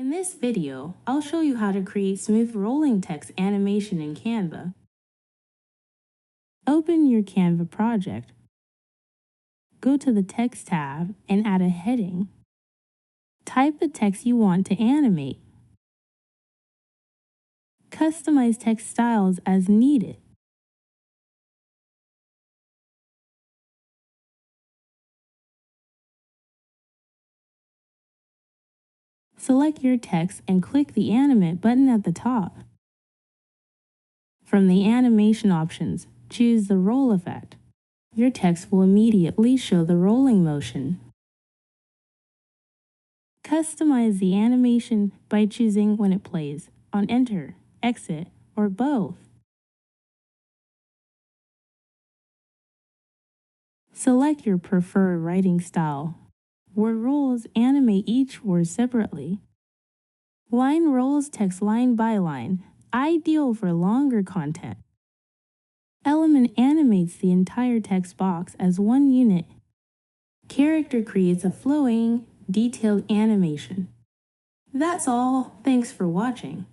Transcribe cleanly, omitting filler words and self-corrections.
In this video, I'll show you how to create smooth rolling text animation in Canva. Open your Canva project. Go to the Text tab and add a heading. Type the text you want to animate. Customize text styles as needed. Select your text and click the Animate button at the top. From the animation options, choose the roll effect. Your text will immediately show the rolling motion. Customize the animation by choosing when it plays, on Enter, Exit, or both. Select your preferred writing style. Word rolls animate each word separately. Line rolls text line by line, ideal for longer content. Element animates the entire text box as one unit. Character creates a flowing, detailed animation. That's all. Thanks for watching.